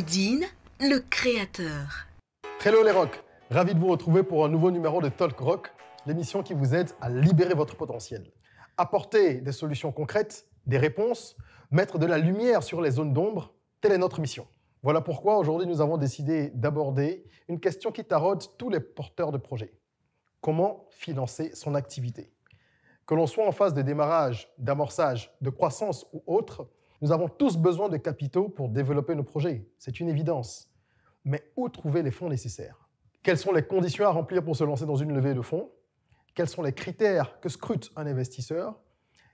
Houdin, le créateur. Hello les rocks, ravi de vous retrouver pour un nouveau numéro de Talk Rock, l'émission qui vous aide à libérer votre potentiel. Apporter des solutions concrètes, des réponses, mettre de la lumière sur les zones d'ombre, telle est notre mission. Voilà pourquoi aujourd'hui nous avons décidé d'aborder une question qui taraude tous les porteurs de projets. Comment financer son activité? Que l'on soit en phase de démarrage, d'amorçage, de croissance ou autre, nous avons tous besoin de capitaux pour développer nos projets. C'est une évidence. Mais où trouver les fonds nécessaires? Quelles sont les conditions à remplir pour se lancer dans une levée de fonds? Quels sont les critères que scrute un investisseur?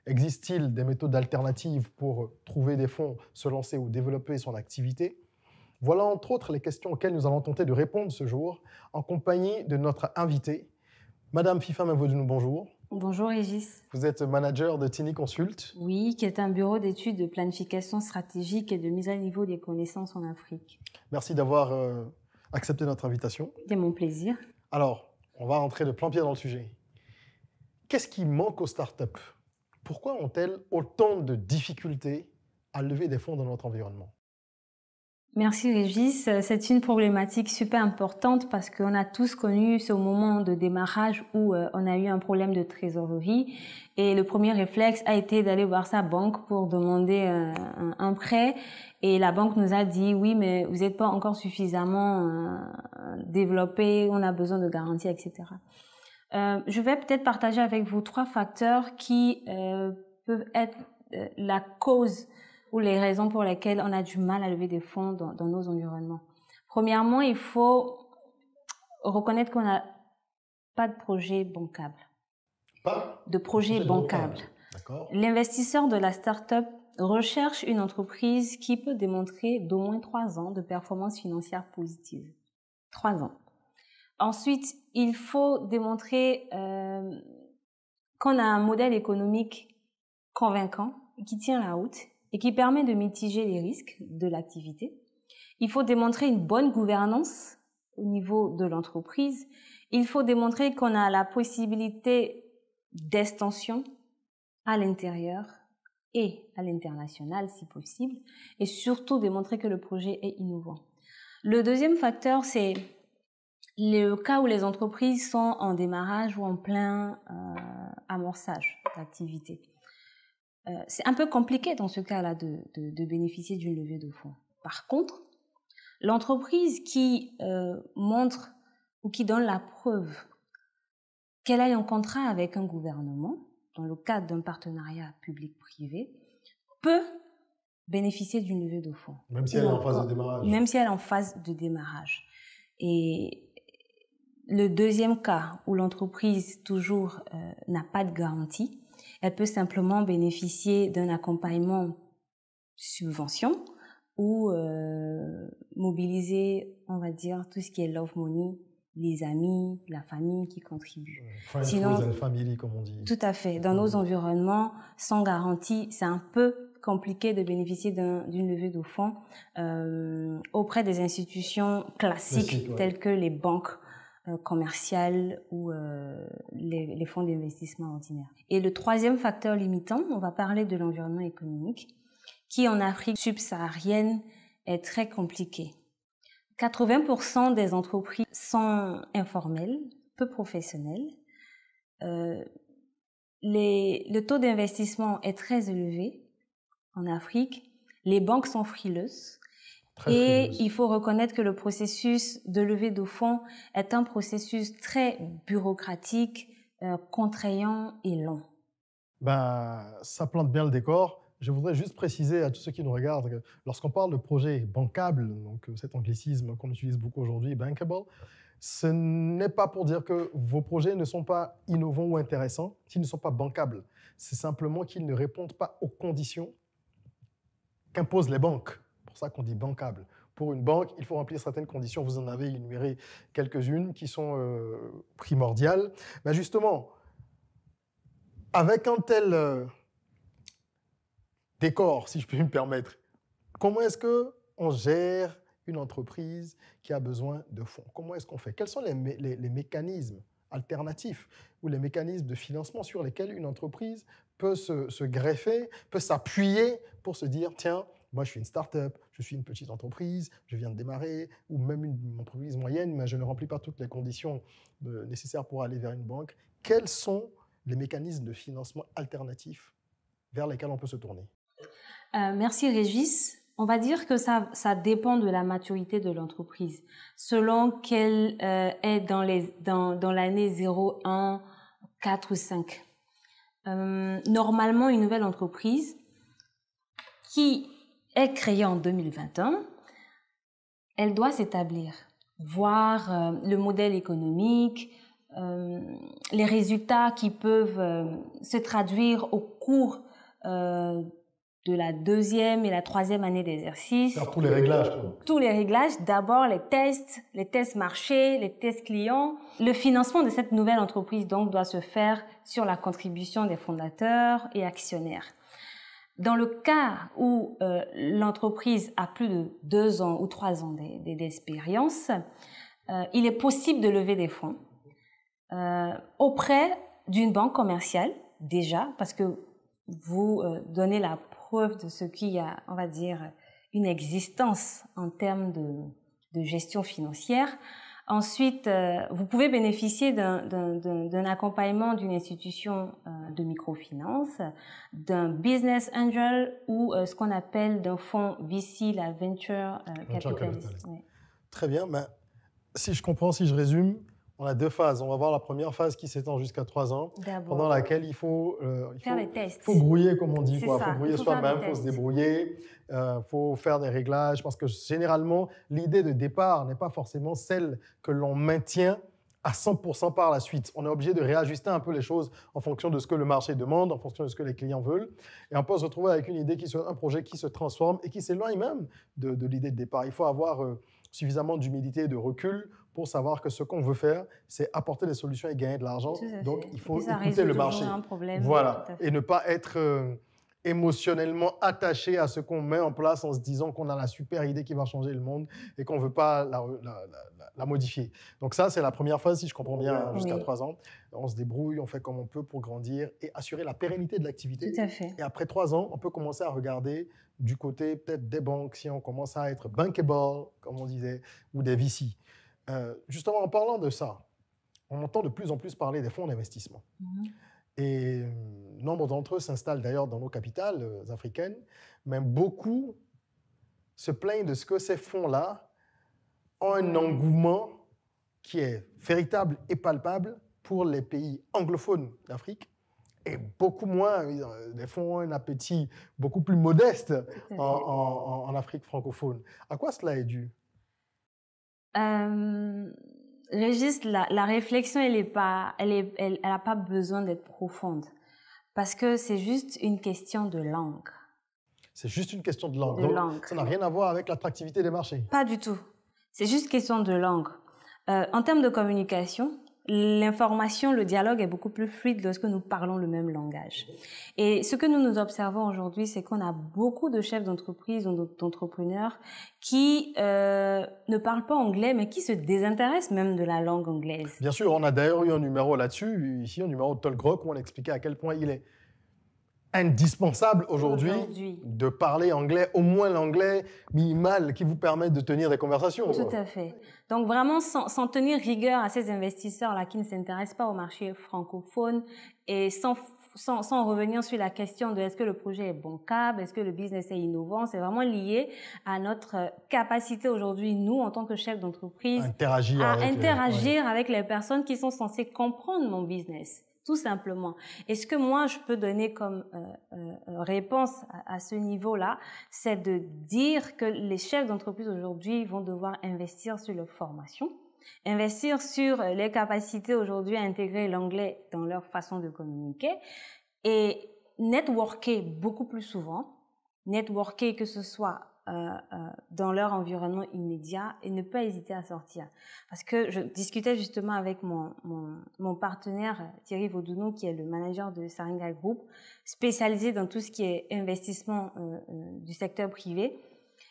Existe-t-il des méthodes alternatives pour trouver des fonds, se lancer ou développer son activité? Voilà entre autres les questions auxquelles nous allons tenter de répondre ce jour en compagnie de notre invitée, Madame Fifa Mavoudounou, bonjour. Bonjour Régis. Vous êtes manager de Tini Consult. Oui, qui est un bureau d'études de planification stratégique et de mise à niveau des connaissances en Afrique. Merci d'avoir accepté notre invitation. C'est mon plaisir. Alors, on va entrer de plein pied dans le sujet. Qu'est-ce qui manque aux startups? Pourquoi ont-elles autant de difficultés à lever des fonds dans notre environnement? Merci Régis. C'est une problématique super importante parce qu'on a tous connu ce moment de démarrage où on a eu un problème de trésorerie et le premier réflexe a été d'aller voir sa banque pour demander un prêt et la banque nous a dit oui mais vous n'êtes pas encore suffisamment développé, on a besoin de garanties, etc. Je vais peut-être partager avec vous 3 facteurs qui peuvent être la cause ou les raisons pour lesquelles on a du mal à lever des fonds dans nos environnements. Premièrement, il faut reconnaître qu'on n'a pas de projet bancable. Pas de projet bancable. D'accord. L'investisseur de la start-up recherche une entreprise qui peut démontrer d'au moins 3 ans de performance financière positive. 3 ans. Ensuite, il faut démontrer qu'on a un modèle économique convaincant qui tient la route et qui permet de mitiger les risques de l'activité. Il faut démontrer une bonne gouvernance au niveau de l'entreprise. Il faut démontrer qu'on a la possibilité d'extension à l'intérieur et à l'international si possible, et surtout démontrer que le projet est innovant. Le deuxième facteur, c'est le cas où les entreprises sont en démarrage ou en plein amorçage d'activité. C'est un peu compliqué dans ce cas-là de bénéficier d'une levée de fonds. Par contre, l'entreprise qui montre ou qui donne la preuve qu'elle a un contrat avec un gouvernement, dans le cadre d'un partenariat public-privé, peut bénéficier d'une levée de fonds. Même si elle est en phase de démarrage. Même si elle est en phase de démarrage. Et le deuxième cas où l'entreprise toujours n'a pas de garantie, elle peut simplement bénéficier d'un accompagnement subvention ou mobiliser, on va dire, tout ce qui est love money, les amis, la famille qui contribuent. Sinon, friends and family, comme on dit. Tout à fait. Dans nos environnements, sans garantie, c'est un peu compliqué de bénéficier d'une levée de fonds auprès des institutions classiques telles que les banques commerciales ou les fonds d'investissement ordinaires. Et le troisième facteur limitant, on va parler de l'environnement économique, qui en Afrique subsaharienne est très compliqué. 80% des entreprises sont informelles, peu professionnelles. Le taux d'investissement est très élevé en Afrique. Les banques sont frileuses. Et il faut reconnaître que le processus de levée de fonds est un processus très bureaucratique, contraignant et long. Ça plante bien le décor. Je voudrais juste préciser à tous ceux qui nous regardent que lorsqu'on parle de projet bancable, donc cet anglicisme qu'on utilise beaucoup aujourd'hui, bankable, ce n'est pas pour dire que vos projets ne sont pas innovants ou intéressants, s'ils ne sont pas bancables. C'est simplement qu'ils ne répondent pas aux conditions qu'imposent les banques. C'est pour ça qu'on dit bancable. Pour une banque, il faut remplir certaines conditions. Vous en avez énuméré quelques-unes qui sont primordiales. Mais justement, avec un tel décor, si je puis me permettre, comment est-ce qu'on gère une entreprise qui a besoin de fonds? Comment est-ce qu'on fait? Quels sont les mécanismes alternatifs ou les mécanismes de financement sur lesquels une entreprise peut se greffer, peut s'appuyer pour se dire, tiens, moi je suis une start-up, je suis une petite entreprise, je viens de démarrer, ou même une entreprise moyenne, mais je ne remplis pas toutes les conditions nécessaires pour aller vers une banque. Quels sont les mécanismes de financement alternatifs vers lesquels on peut se tourner? Merci Régis. On va dire que ça dépend de la maturité de l'entreprise. Selon qu'elle est dans l'année 0, 1, 4 ou 5. Normalement, une nouvelle entreprise qui est créée en 2021, elle doit s'établir, voir le modèle économique, les résultats qui peuvent se traduire au cours de la 2e et la 3e année d'exercice. Faire tous les réglages. Tous les réglages, d'abord les tests marchés, les tests clients. Le financement de cette nouvelle entreprise donc doit se faire sur la contribution des fondateurs et actionnaires. Dans le cas où l'entreprise a plus de 2 ans ou 3 ans d'expérience, il est possible de lever des fonds auprès d'une banque commerciale déjà, parce que vous donnez la preuve de ce qu'il y a, on va dire, une existence en termes de gestion financière. Ensuite, vous pouvez bénéficier d'un accompagnement d'une institution de microfinance, d'un business angel ou ce qu'on appelle d'un fonds VC, la Venture Capitalist. Ouais. Très bien. Mais si je comprends, si je résume, on a 2 phases. On va voir la première phase qui s'étend jusqu'à 3 ans, pendant laquelle il faut faire les tests. Il faut grouiller, comme on dit. Il faut grouiller soi-même, il faut se débrouiller, il faut faire des réglages, parce que généralement, l'idée de départ n'est pas forcément celle que l'on maintient à 100% par la suite. On est obligé de réajuster un peu les choses en fonction de ce que le marché demande, en fonction de ce que les clients veulent. Et on peut se retrouver avec une idée, un projet qui se transforme et qui s'éloigne même de l'idée de départ. Il faut avoir suffisamment d'humilité et de recul pour savoir que ce qu'on veut faire, c'est apporter des solutions et gagner de l'argent. Donc, il faut écouter le marché. Voilà. Et ne pas être émotionnellement attaché à ce qu'on met en place en se disant qu'on a la super idée qui va changer le monde et qu'on ne veut pas la modifier. Donc ça, c'est la première phase, si je comprends bien, jusqu'à 3 ans. On se débrouille, on fait comme on peut pour grandir et assurer la pérennité de l'activité. Tout à fait. Et après 3 ans, on peut commencer à regarder du côté peut-être des banques, si on commence à être bankable, comme on disait, ou des VC. Justement, en parlant de ça, on entend de plus en plus parler des fonds d'investissement. Et nombre d'entre eux s'installent d'ailleurs dans nos capitales africaines, mais beaucoup se plaignent de ce que ces fonds-là ont un engouement qui est véritable et palpable pour les pays anglophones d'Afrique, et beaucoup moins, les fonds ont un appétit beaucoup plus modeste en Afrique francophone. À quoi cela est dû? Régis, la réflexion, elle n'a pas besoin d'être profonde, parce que c'est juste une question de langue. C'est juste une question de langue. Donc, ça n'a rien à voir avec l'attractivité des marchés. Pas du tout. C'est juste question de langue. En termes de communication, l'information, le dialogue est beaucoup plus fluide lorsque nous parlons le même langage. Et ce que nous observons aujourd'hui, c'est qu'on a beaucoup de chefs d'entreprise ou d'entrepreneurs qui ne parlent pas anglais, mais qui se désintéressent même de la langue anglaise. Bien sûr, on a d'ailleurs eu un numéro là-dessus, ici, un numéro de Talk Rock, où on expliquait à quel point il est indispensable aujourd'hui de parler anglais, au moins l'anglais minimal qui vous permet de tenir des conversations. Tout à fait. Donc vraiment, sans tenir rigueur à ces investisseurs-là qui ne s'intéressent pas au marché francophone et sans revenir sur la question de est-ce que le projet est bancable, est-ce que le business est innovant, c'est vraiment lié à notre capacité aujourd'hui, nous, en tant que chefs d'entreprise, à interagir avec les personnes qui sont censées comprendre mon business. Tout simplement. Et ce que moi, je peux donner comme réponse à ce niveau-là, c'est de dire que les chefs d'entreprise aujourd'hui vont devoir investir sur leur formation, investir sur les capacités aujourd'hui à intégrer l'anglais dans leur façon de communiquer et networker beaucoup plus souvent, networker que ce soit dans leur environnement immédiat et ne pas hésiter à sortir. Parce que je discutais justement avec mon partenaire Thierry Vaudounou, qui est le manager de Saringa Group, spécialisé dans tout ce qui est investissement du secteur privé,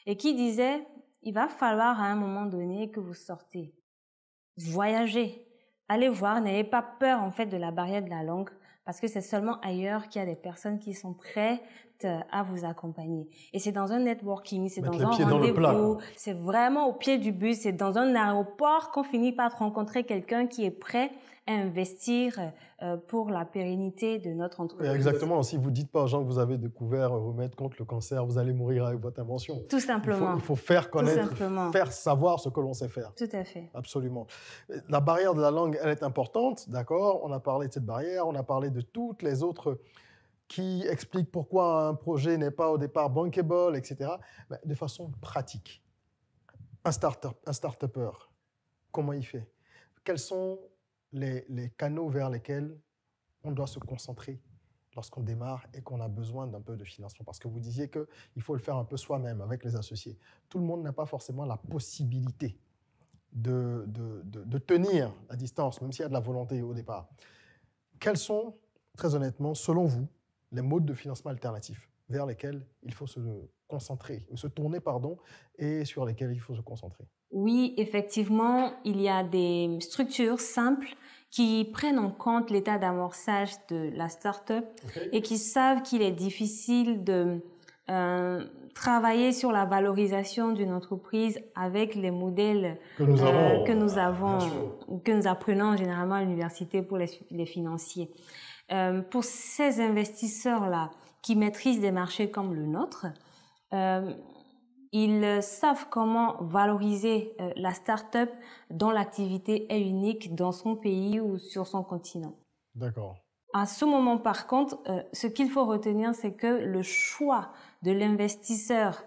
et qui disait, il va falloir à un moment donné que vous sortez, voyagez, allez voir, n'ayez pas peur en fait de la barrière de la langue, parce que c'est seulement ailleurs qu'il y a des personnes qui sont prêtes prête à vous accompagner. Et c'est dans un networking, c'est dans un rendez-vous, c'est vraiment au pied du bus, c'est dans un aéroport qu'on finit par rencontrer quelqu'un qui est prêt à investir pour la pérennité de notre entreprise. Exactement. Si vous ne dites pas aux gens que vous avez découvert un remède contre le cancer, vous allez mourir avec votre invention. Tout simplement. Il faut faire connaître, faire savoir ce que l'on sait faire. Tout à fait. Absolument. La barrière de la langue, elle est importante, d'accord? On a parlé de cette barrière, on a parlé de toutes les autres qui expliquent pourquoi un projet n'est pas au départ bankable, etc. Mais de façon pratique. Un start-upper, comment il fait? Quels sont les canaux vers lesquels on doit se concentrer lorsqu'on démarre et qu'on a besoin d'un peu de financement? Parce que vous disiez qu'il faut le faire un peu soi-même avec les associés. Tout le monde n'a pas forcément la possibilité de tenir la distance, même s'il y a de la volonté au départ. Quels sont, très honnêtement, selon vous, les modes de financement alternatifs vers lesquels il faut se tourner, et sur lesquels il faut se concentrer? Oui, effectivement, il y a des structures simples qui prennent en compte l'état d'amorçage de la start-up et qui savent qu'il est difficile de travailler sur la valorisation d'une entreprise avec les modèles que nous apprenons généralement à l'université pour les financiers. Pour ces investisseurs-là qui maîtrisent des marchés comme le nôtre, ils savent comment valoriser la start-up dont l'activité est unique dans son pays ou sur son continent. D'accord. À ce moment, par contre, ce qu'il faut retenir, c'est que le choix de l'investisseur,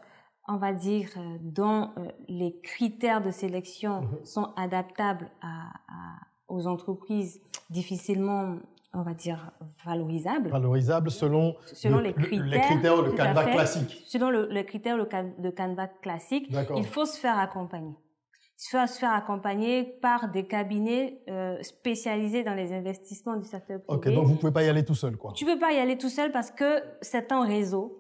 on va dire, dont les critères de sélection sont adaptables aux entreprises difficilement, on va dire, valorisables. Valorisables selon les critères de Canva classique. Selon les critères de Canva classique, il faut se faire accompagner. Il faut se faire accompagner par des cabinets spécialisés dans les investissements du secteur privé. Ok, donc vous ne pouvez pas y aller tout seul, quoi. Tu ne peux pas y aller tout seul parce que c'est un réseau.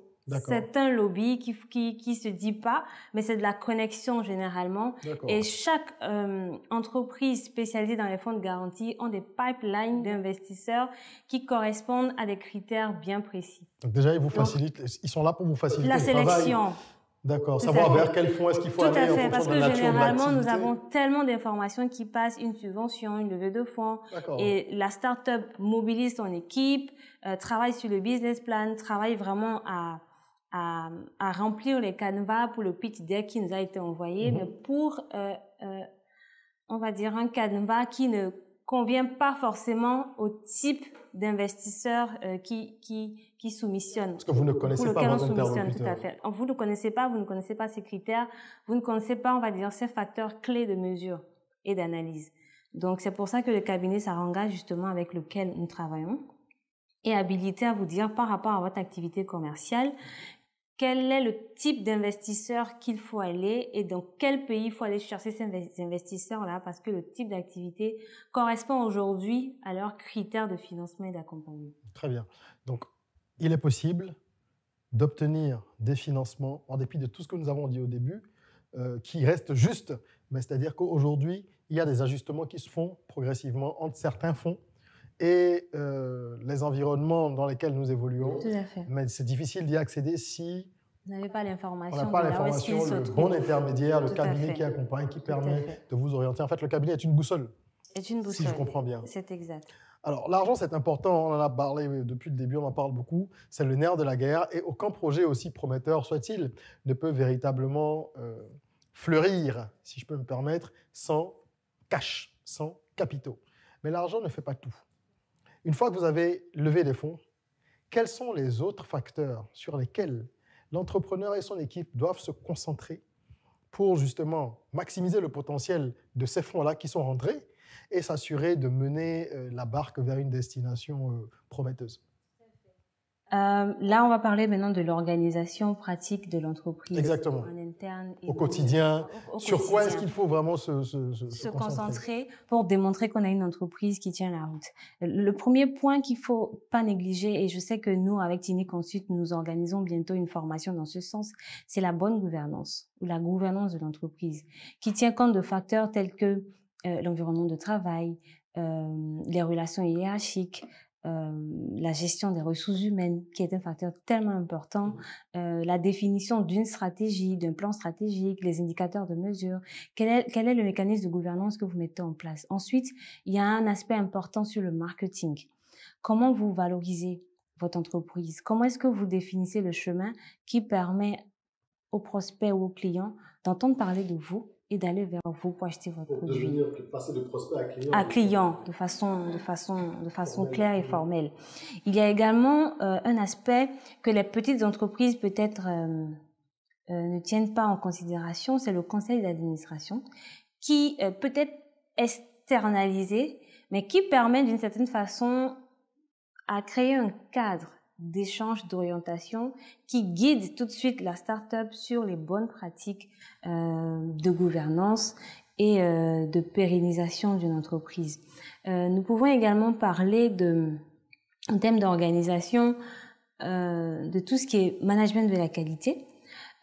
C'est un lobby qui se dit pas, mais c'est de la connexion généralement. Et chaque entreprise spécialisée dans les fonds de garantie ont des pipelines d'investisseurs qui correspondent à des critères bien précis. Donc déjà, ils sont là pour vous faciliter la le travail. sélection. D'accord, savoir vers quel fonds est-ce qu'il faut aller en fonction parce de la nature de l'activité. Parce que généralement, nous avons tellement d'informations qui passent, une subvention, une levée de fonds. Et la start-up mobilise son équipe, travaille sur le business plan, travaille vraiment à remplir les canevas pour le pitch deck qui nous a été envoyé, mais pour, on va dire, un canevas qui ne convient pas forcément au type d'investisseur qui soumissionne. Parce que vous ne connaissez pas votre interlocuteur. Tout à fait. Vous ne connaissez pas ces critères, vous ne connaissez pas, on va dire, ces facteurs clés de mesure et d'analyse. Donc, c'est pour ça que le cabinet Saranga, justement, avec lequel nous travaillons, est habilité à vous dire, par rapport à votre activité commerciale, quel est le type d'investisseur qu'il faut aller et dans quel pays il faut aller chercher ces investisseurs-là, parce que le type d'activité correspond aujourd'hui à leurs critères de financement et d'accompagnement. Très bien. Donc, il est possible d'obtenir des financements, en dépit de tout ce que nous avons dit au début, qui restent justes, mais c'est-à-dire qu'aujourd'hui, il y a des ajustements qui se font progressivement entre certains fonds et les environnements dans lesquels nous évoluons. Tout à fait. Mais c'est difficile d'y accéder si vous n'avez pas l'information. On n'a pas l'information, le bon intermédiaire, le cabinet qui accompagne, qui permet de vous orienter. En fait, le cabinet est une boussole. Si je comprends bien. C'est exact. Alors, l'argent, c'est important. On en a parlé depuis le début, on en parle beaucoup. C'est le nerf de la guerre. Et aucun projet, aussi prometteur soit-il, ne peut véritablement fleurir, si je peux me permettre, sans cash, sans capitaux. Mais l'argent ne fait pas tout. Une fois que vous avez levé des fonds, quels sont les autres facteurs sur lesquels l'entrepreneur et son équipe doivent se concentrer pour justement maximiser le potentiel de ces fonds-là qui sont rentrés et s'assurer de mener la barque vers une destination prometteuse? Là, on va parler maintenant de l'organisation pratique de l'entreprise. Exactement. En interne. Au quotidien. Sur quoi est-ce qu'il faut vraiment se concentrer pour démontrer qu'on a une entreprise qui tient la route? Le premier point qu'il faut pas négliger, et je sais que nous, avec Tini Consult, nous organisons bientôt une formation dans ce sens, c'est la bonne gouvernance ou la gouvernance de l'entreprise qui tient compte de facteurs tels que l'environnement de travail, les relations hiérarchiques, la gestion des ressources humaines, qui est un facteur tellement important, la définition d'une stratégie, d'un plan stratégique, les indicateurs de mesure, quel est le mécanisme de gouvernance que vous mettez en place. Ensuite, il y a un aspect important sur le marketing. Comment vous valorisez votre entreprise? Comment est-ce que vous définissez le chemin qui permet aux prospects ou aux clients d'entendre parler de vous et d'aller vers vous pour acheter votre produit. Passer de prospect à client. À client, de façon claire et formelle. Il y a également un aspect que les petites entreprises peut-être ne tiennent pas en considération, c'est le conseil d'administration qui peut être externalisé, mais qui permet d'une certaine façon à créer un cadre d'échange, d'orientation qui guide tout de suite la start-up sur les bonnes pratiques de gouvernance et de pérennisation d'une entreprise. Nous pouvons également parler en termes d'organisation, de tout ce qui est management de la qualité.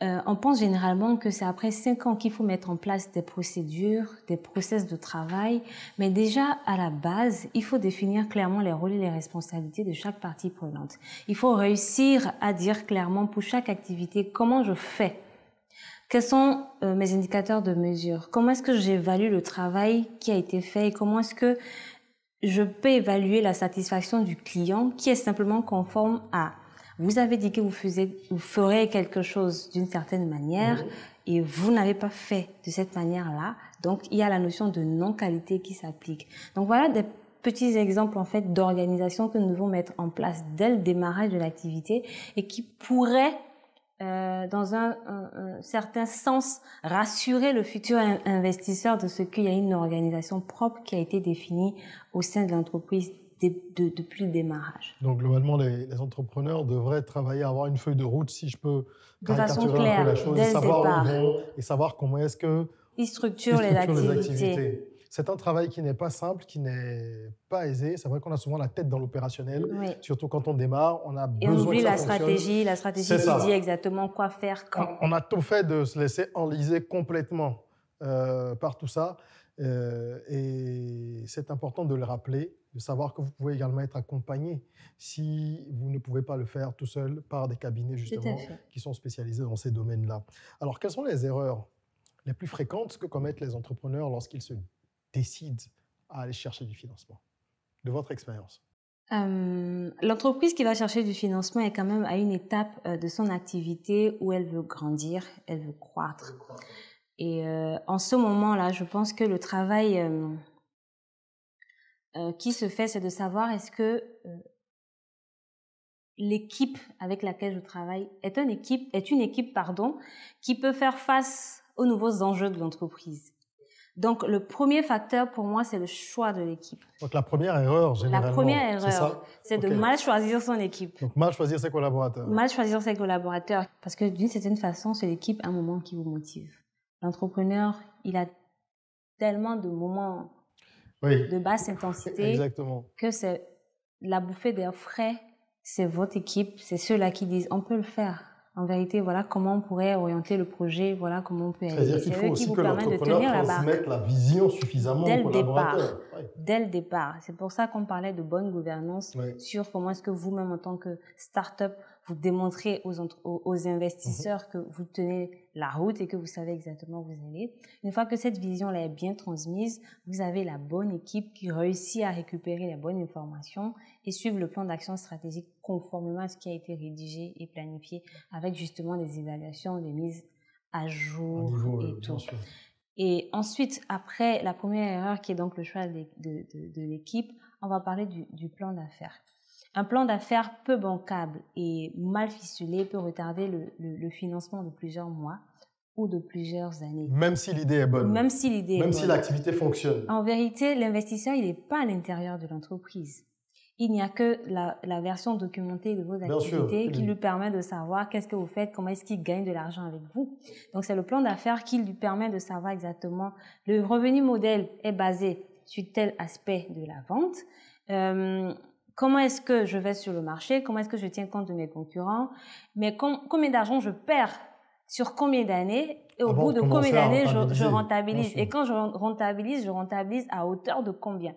On pense généralement que c'est après 5 ans qu'il faut mettre en place des procédures, des process de travail, mais déjà à la base, il faut définir clairement les rôles et les responsabilités de chaque partie prenante. Il faut réussir à dire clairement pour chaque activité comment je fais, quels sont mes indicateurs de mesure, comment est-ce que j'évalue le travail qui a été fait et comment est-ce que je peux évaluer la satisfaction du client qui est simplement conforme à vous avez dit que vous ferez quelque chose d'une certaine manière et vous n'avez pas fait de cette manière-là. Donc, il y a la notion de non-qualité qui s'applique. Donc, voilà des petits exemples, en fait, d'organisation que nous devons mettre en place dès le démarrage de l'activité et qui pourraient, dans un certain sens, rassurer le futur investisseur de ce qu'il y a une organisation propre qui a été définie au sein de l'entreprise depuis le démarrage. Donc, globalement, les entrepreneurs devraient travailler à avoir une feuille de route, si je peux caricaturer un peu la chose, savoir où ils vont et savoir comment est-ce qu'ils structurent les activités. C'est un travail qui n'est pas simple, qui n'est pas aisé. C'est vrai qu'on a souvent la tête dans l'opérationnel, surtout quand on démarre. On a besoin on oublie que ça la stratégie qui dit exactement quoi faire quand. On a tout fait de se laisser enliser complètement par tout ça. Et c'est important de le rappeler, de savoir que vous pouvez également être accompagné si vous ne pouvez pas le faire tout seul par des cabinets justement qui sont spécialisés dans ces domaines-là. Alors, quelles sont les erreurs les plus fréquentes que commettent les entrepreneurs lorsqu'ils se décident à aller chercher du financement, de votre expérience? L'entreprise qui va chercher du financement est quand même à une étape de son activité où elle veut grandir, elle veut croître. Et en ce moment-là, je pense que le travail qui se fait, c'est de savoir est-ce que l'équipe avec laquelle je travaille est une équipe qui peut faire face aux nouveaux enjeux de l'entreprise. Donc, le premier facteur pour moi, c'est le choix de l'équipe. Donc, la première erreur, généralement, la première erreur, c'est de mal choisir son équipe. Donc, mal choisir ses collaborateurs. Mal choisir ses collaborateurs. Parce que d'une certaine façon, c'est l'équipe à un moment qui vous motive. L'entrepreneur, il a tellement de moments de basse intensité que c'est la bouffée d'air frais, c'est votre équipe, c'est ceux-là qui disent on peut le faire. En vérité, voilà comment on pourrait orienter le projet, voilà comment on peut aller. C'est-à-dire qu'il faut aussi que l'entrepreneur transmette la vision suffisamment aux collaborateurs. Dès le départ. C'est pour ça qu'on parlait de bonne gouvernance sur comment est-ce que vous-même, en tant que start-up, vous démontrez aux investisseurs que vous tenez la route et que vous savez exactement où vous allez. Une fois que cette vision-là est bien transmise, vous avez la bonne équipe qui réussit à récupérer les bonnes informations et suivre le plan d'action stratégique conformément à ce qui a été rédigé et planifié avec justement des évaluations, des mises à jour et tout. Et ensuite, après la première erreur qui est donc le choix de l'équipe, on va parler du plan d'affaires. Un plan d'affaires peu bancable et mal ficelé peut retarder le financement de plusieurs mois ou de plusieurs années. Même si l'idée est bonne. Même si l'idée est bonne. Même si l'activité fonctionne. En vérité, l'investisseur, il n'est pas à l'intérieur de l'entreprise. Il n'y a que la version documentée de vos activités qui lui permet de savoir qu'est-ce que vous faites, comment est-ce qu'il gagne de l'argent avec vous. Donc, c'est le plan d'affaires qui lui permet de savoir exactement le revenu modèle est basé sur tel aspect de la vente. Comment est-ce que je vais sur le marché? Comment est-ce que je tiens compte de mes concurrents? Mais combien d'argent je perds sur combien d'années et au Avant bout de de combien commencer à d'années je rentabiliser, rentabilise. bien sûr. Et quand je rentabilise à hauteur de combien.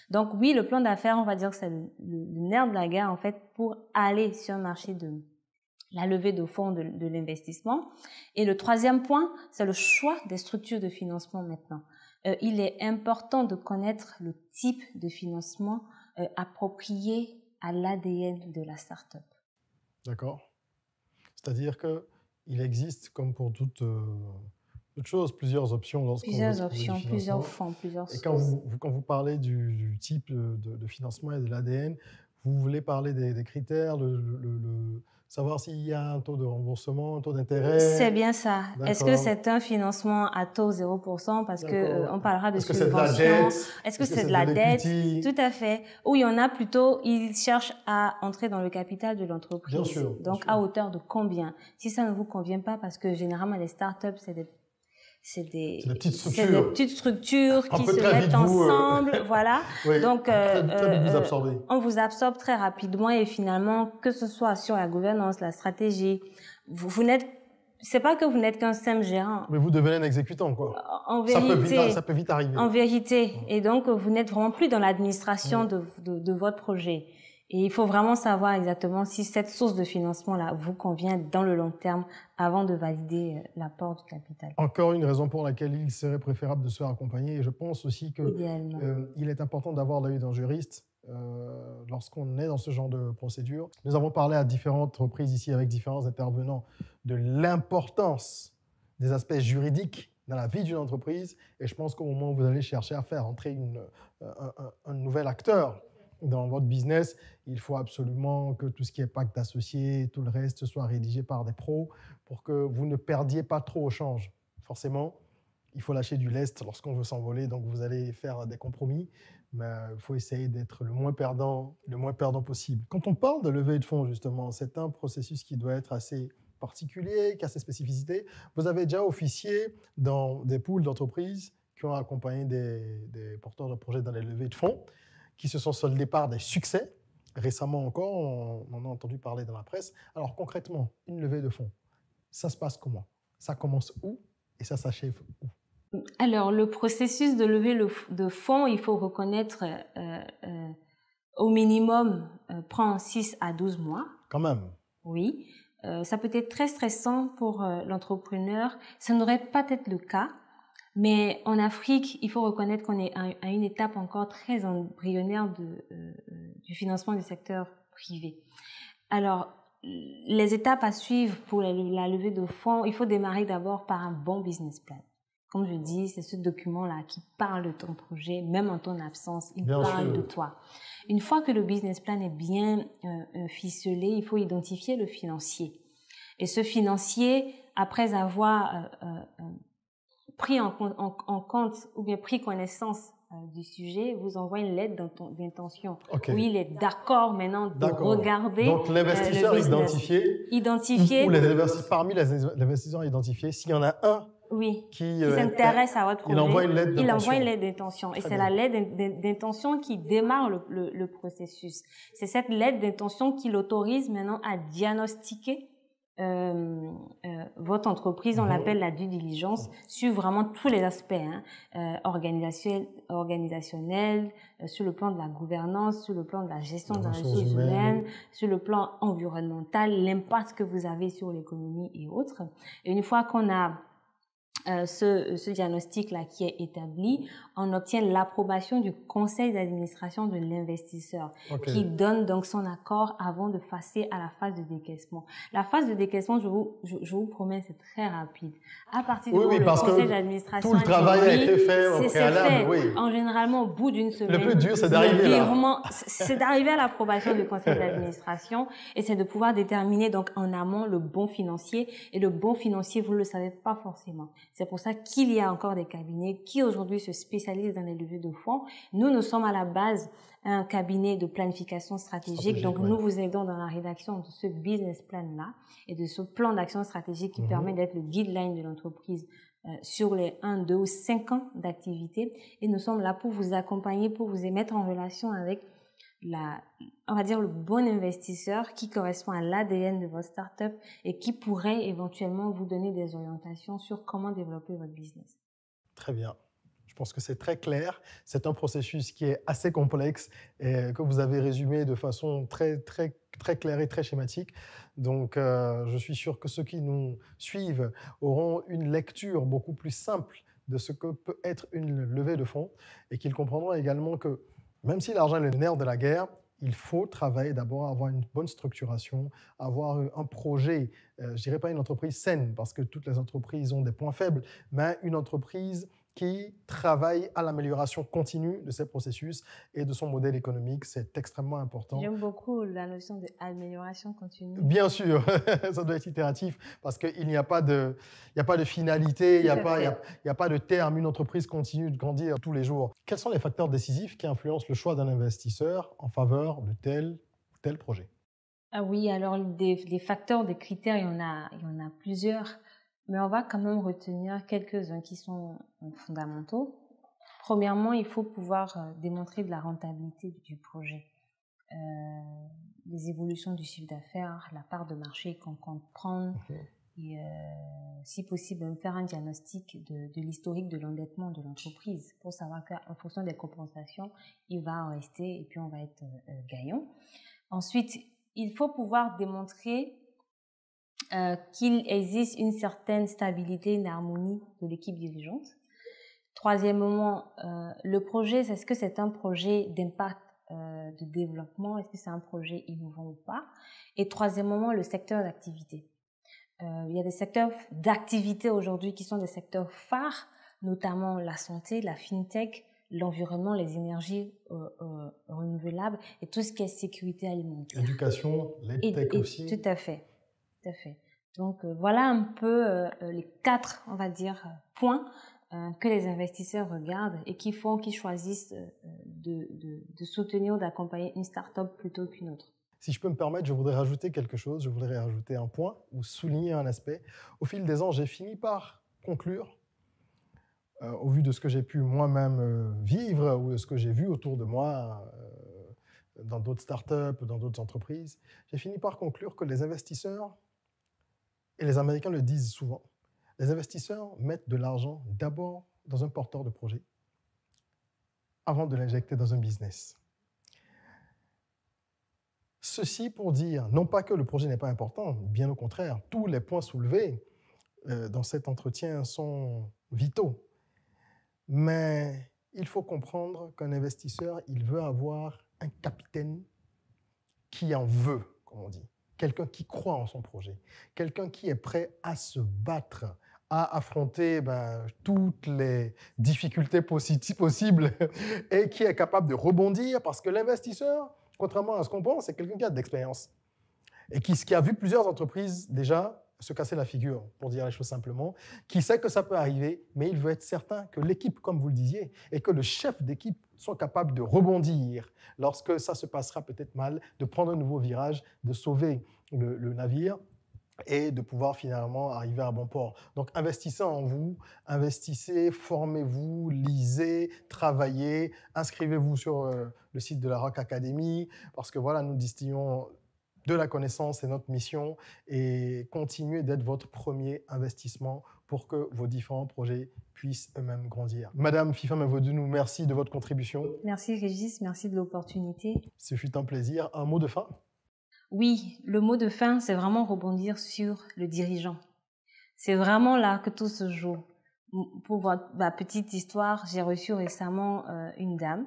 Donc oui, le plan d'affaires, on va dire que c'est le nerf de la guerre en fait pour aller sur un marché de la levée de fonds de l'investissement. Et le troisième point, c'est le choix des structures de financement maintenant. Il est important de connaître le type de financement approprié à l'ADN de la start-up. D'accord. C'est-à-dire qu'il existe, comme pour toute chose, plusieurs options lorsqu'on veut Plusieurs trouver du options, financement. plusieurs fonds, plusieurs Et quand sources. quand vous parlez du type de financement et de l'ADN, vous voulez parler des critères, savoir s'il y a un taux de remboursement, un taux d'intérêt. C'est bien ça. Est-ce que D'accord. c'est un financement à taux 0% parce que on parlera de Est-ce que c'est de la subventions. dette? Est-ce que c'est de la dette? l'equity? Tout à fait. Ou il y en a plutôt, ils cherchent à entrer dans le capital de l'entreprise. Bien sûr, bien Donc sûr. à hauteur de combien? Si ça ne vous convient pas, parce que généralement les startups, c'est des petites structures. C'est des petites structures On qui peut se très mettent vite vous, ensemble, voilà. Oui, Donc, très vite vous absorber. on vous absorbe très rapidement et finalement, que ce soit sur la gouvernance, la stratégie, vous n'êtes, c'est pas que vous n'êtes qu'un simple gérant. Mais vous devenez un exécutant, quoi. En Ça vérité, peut vite arriver. en vérité. Et donc, vous n'êtes vraiment plus dans l'administration de votre projet. Et il faut vraiment savoir exactement si cette source de financement-là vous convient dans le long terme avant de valider l'apport du capital. Encore une raison pour laquelle il serait préférable de se faire accompagner. Et je pense aussi qu'il est important d'avoir l'œil d'un juriste lorsqu'on est dans ce genre de procédure. Nous avons parlé à différentes reprises ici avec différents intervenants de l'importance des aspects juridiques dans la vie d'une entreprise. Et je pense qu'au moment où vous allez chercher à faire entrer un nouvel acteur dans votre business, il faut absolument que tout ce qui est pacte d'associés, tout le reste soit rédigé par des pros pour que vous ne perdiez pas trop au change. Forcément, il faut lâcher du lest lorsqu'on veut s'envoler, donc vous allez faire des compromis, mais il faut essayer d'être le moins perdant possible. Quand on parle de levée de fonds, justement, c'est un processus qui doit être assez particulier, qui a ses spécificités. Vous avez déjà officié dans des pools d'entreprises qui ont accompagné des porteurs de projets dans les levées de fonds, qui se sont soldés par des succès. Récemment encore, on en a entendu parler dans la presse. Alors concrètement, une levée de fonds, ça se passe comment? Ça commence où et ça s'achève où? Alors, le processus de levée de fonds, il faut reconnaître au minimum prend 6 à 12 mois. Quand même. Oui. Ça peut être très stressant pour l'entrepreneur. Ça n'aurait pas être le cas. Mais en Afrique, il faut reconnaître qu'on est à une étape encore très embryonnaire du financement du secteur privé. Alors, les étapes à suivre pour la levée de fonds, il faut démarrer d'abord par un bon business plan. Comme je dis, c'est ce document-là qui parle de ton projet, même en ton absence, il parle de toi. Une fois que le business plan est bien ficelé, il faut identifier le financier. Et ce financier, après avoir pris en compte ou bien pris connaissance du sujet, vous envoie une lettre d'intention. Okay. Où il est d'accord maintenant de regarder. Donc l'investisseur identifié. Ou parmi les investisseurs identifiés, s'il y en a un qui s'intéresse à votre projet, il envoie une lettre d'intention. Et c'est la lettre d'intention qui démarre le processus. C'est cette lettre d'intention qui l'autorise maintenant à diagnostiquer votre entreprise. On l'appelle la due diligence sur vraiment tous les aspects organisationnels, sur le plan de la gouvernance, sur le plan de la gestion des ressources humaines, sur le plan environnemental, l'impact que vous avez sur l'économie et autres. Et une fois qu'on a ce diagnostic-là qui est établi, on obtient l'approbation du conseil d'administration de l'investisseur qui donne donc son accord avant de passer à la phase de décaissement. La phase de décaissement, je vous promets, c'est très rapide. À partir du moment où le conseil d'administration tout le travail a été fait au préalable. En généralement, au bout d'une semaine, le plus dur, c'est d'arriver là. C'est d'arriver à l'approbation du conseil d'administration et c'est de pouvoir déterminer donc en amont le bon financier. Et le bon financier, vous ne le savez pas forcément. C'est pour ça qu'il y a encore des cabinets qui aujourd'hui se spécialisent dans les levées de fonds. Nous sommes à la base un cabinet de planification stratégique. Donc, nous vous aidons dans la rédaction de ce business plan-là et de ce plan d'action stratégique qui permet d'être le guideline de l'entreprise sur les 1, 2 ou 5 ans d'activité. Et nous sommes là pour vous accompagner, pour vous mettre en relation avec on va dire le bon investisseur qui correspond à l'ADN de votre startup et qui pourrait éventuellement vous donner des orientations sur comment développer votre business. Très bien. Je pense que c'est très clair. C'est un processus qui est assez complexe et que vous avez résumé de façon très, très, très claire et très schématique. Donc, je suis sûr que ceux qui nous suivent auront une lecture beaucoup plus simple de ce que peut être une levée de fonds et qu'ils comprendront également que même si l'argent est le nerf de la guerre, il faut travailler d'abord, avoir une bonne structuration, avoir un projet, je ne dirais pas une entreprise saine, parce que toutes les entreprises ont des points faibles, mais une entreprise qui travaille à l'amélioration continue de ses processus et de son modèle économique. C'est extrêmement important. J'aime beaucoup la notion d'amélioration continue. Bien sûr, ça doit être itératif parce qu'il n'y a pas de finalité, il n'y a pas de terme. Une entreprise continue de grandir tous les jours. Quels sont les facteurs décisifs qui influencent le choix d'un investisseur en faveur de tel ou tel projet? Ah oui, alors des facteurs, des critères, il y en a plusieurs. Mais on va quand même retenir quelques-uns qui sont fondamentaux. Premièrement, il faut pouvoir démontrer de la rentabilité du projet. Les évolutions du chiffre d'affaires, la part de marché qu'on compte prendre, et si possible, même faire un diagnostic de l'historique de l'endettement de l'entreprise pour savoir qu'en fonction des compensations, il va en rester et puis on va être gagnant. Ensuite, il faut pouvoir démontrer qu'il existe une certaine stabilité, une harmonie de l'équipe dirigeante. Troisièmement, le projet, est-ce que c'est un projet d'impact de développement? Est-ce que c'est un projet innovant ou pas? Et troisièmement, le secteur d'activité. Il y a des secteurs d'activité aujourd'hui qui sont des secteurs phares, notamment la santé, la fintech, l'environnement, les énergies renouvelables et tout ce qui est sécurité alimentaire. L'éducation, les tech aussi. Tout à fait. Tout à fait. Donc voilà un peu les 4, on va dire, points que les investisseurs regardent et qui font qu'ils choisissent de soutenir ou d'accompagner une start-up plutôt qu'une autre. Si je peux me permettre, je voudrais rajouter quelque chose, je voudrais rajouter un point ou souligner un aspect. Au fil des ans, j'ai fini par conclure, au vu de ce que j'ai pu moi-même vivre ou de ce que j'ai vu autour de moi dans d'autres startups, dans d'autres entreprises, j'ai fini par conclure que les investisseurs, et les Américains le disent souvent, les investisseurs mettent de l'argent d'abord dans un porteur de projet avant de l'injecter dans un business. Ceci pour dire, non pas que le projet n'est pas important, bien au contraire, tous les points soulevés dans cet entretien sont vitaux. Mais il faut comprendre qu'un investisseur, il veut avoir un capitaine qui en veut, comme on dit. Quelqu'un qui croit en son projet, quelqu'un qui est prêt à se battre, à affronter toutes les difficultés possibles et qui est capable de rebondir parce que l'investisseur, contrairement à ce qu'on pense, c'est quelqu'un qui a de l'expérience et qui a vu plusieurs entreprises déjà se casser la figure, pour dire les choses simplement, qui sait que ça peut arriver, mais il veut être certain que l'équipe, comme vous le disiez, et que le chef d'équipe sont capables de rebondir lorsque ça se passera peut-être mal, de prendre un nouveau virage, de sauver le navire et de pouvoir finalement arriver à bon port. Donc, investissez en vous, investissez, formez-vous, lisez, travaillez, inscrivez-vous sur le site de la Rock Academy, parce que voilà, nous distillons de la connaissance, c'est notre mission, et continuez d'être votre premier investissement pour que vos différents projets puissent eux-mêmes grandir. Madame Fifa Mevodounou, merci de votre contribution. Merci Régis, merci de l'opportunité. Ce fut un plaisir. Un mot de fin? Oui, le mot de fin, c'est vraiment rebondir sur le dirigeant. C'est vraiment là que tout se joue. Pour ma petite histoire, j'ai reçu récemment une dame,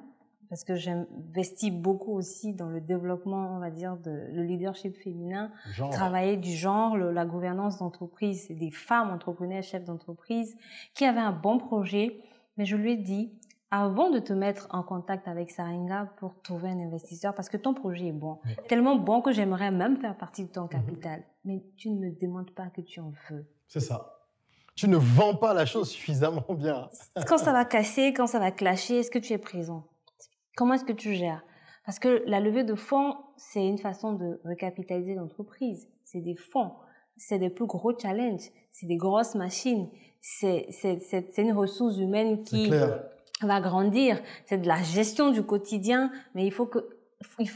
parce que j'investis beaucoup aussi dans le développement, on va dire, le leadership féminin, travailler du genre, la gouvernance d'entreprise, des femmes entrepreneurs, chefs d'entreprise, qui avaient un bon projet, mais je lui ai dit, avant de te mettre en contact avec Saringa pour trouver un investisseur, parce que ton projet est bon, tellement bon que j'aimerais même faire partie de ton capital, mais tu ne me demandes pas que tu en veux. C'est ça. Tu ne vends pas la chose suffisamment bien. Quand ça va casser, quand ça va clasher, est-ce que tu es présent? Comment est-ce que tu gères? Parce que la levée de fonds, c'est une façon de recapitaliser l'entreprise. C'est des fonds, c'est des plus gros challenges, c'est des grosses machines, c'est une ressource humaine qui va grandir. C'est de la gestion du quotidien, mais il faut que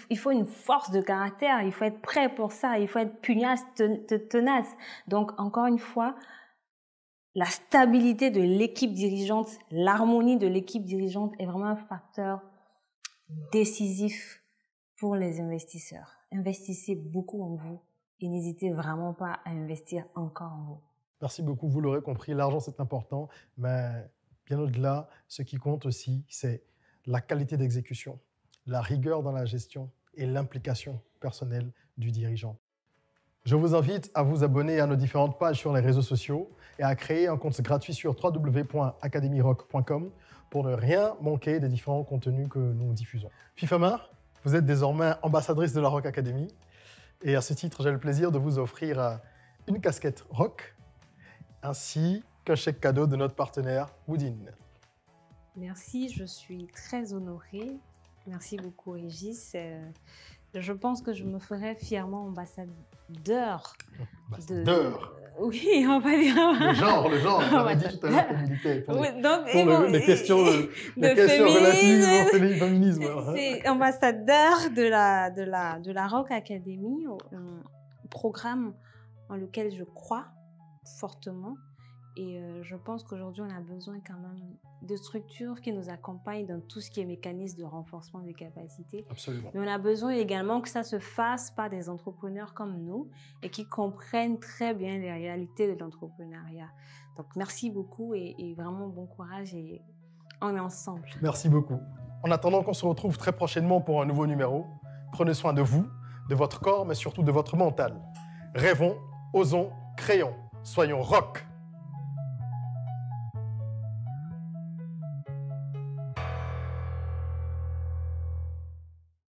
il faut une force de caractère, il faut être prêt pour ça, il faut être pugnace, tenace. Donc, encore une fois, la stabilité de l'équipe dirigeante, l'harmonie de l'équipe dirigeante est vraiment un facteur décisif pour les investisseurs. Investissez beaucoup en vous et n'hésitez vraiment pas à investir encore en vous. Merci beaucoup, vous l'aurez compris, l'argent c'est important, mais bien au-delà, ce qui compte aussi, c'est la qualité d'exécution, la rigueur dans la gestion et l'implication personnelle du dirigeant. Je vous invite à vous abonner à nos différentes pages sur les réseaux sociaux et à créer un compte gratuit sur www.academyrock.com pour ne rien manquer des différents contenus que nous diffusons. Fifama, vous êtes désormais ambassadrice de la Rock Academy et à ce titre, j'ai le plaisir de vous offrir une casquette rock ainsi qu'un chèque cadeau de notre partenaire Woodin. Merci, je suis très honorée. Merci beaucoup, Régis. Je pense que je me ferai fièrement ambassadeur. Oui, on va dire. Le genre, vous avez dit tout à l'heure qu'on militait pour les questions féminisme, relatives au féminisme. C'est ambassadeur de la Rock Academy, un programme dans lequel je crois fortement. Et je pense qu'aujourd'hui, on a besoin quand même de structures qui nous accompagnent dans tout ce qui est mécanisme de renforcement des capacités. Absolument. Mais on a besoin également que ça se fasse par des entrepreneurs comme nous et qui comprennent très bien les réalités de l'entrepreneuriat. Donc, merci beaucoup et vraiment bon courage et on est ensemble. Merci beaucoup. En attendant qu'on se retrouve très prochainement pour un nouveau numéro, prenez soin de vous, de votre corps, mais surtout de votre mental. Rêvons, osons, créons, soyons rock.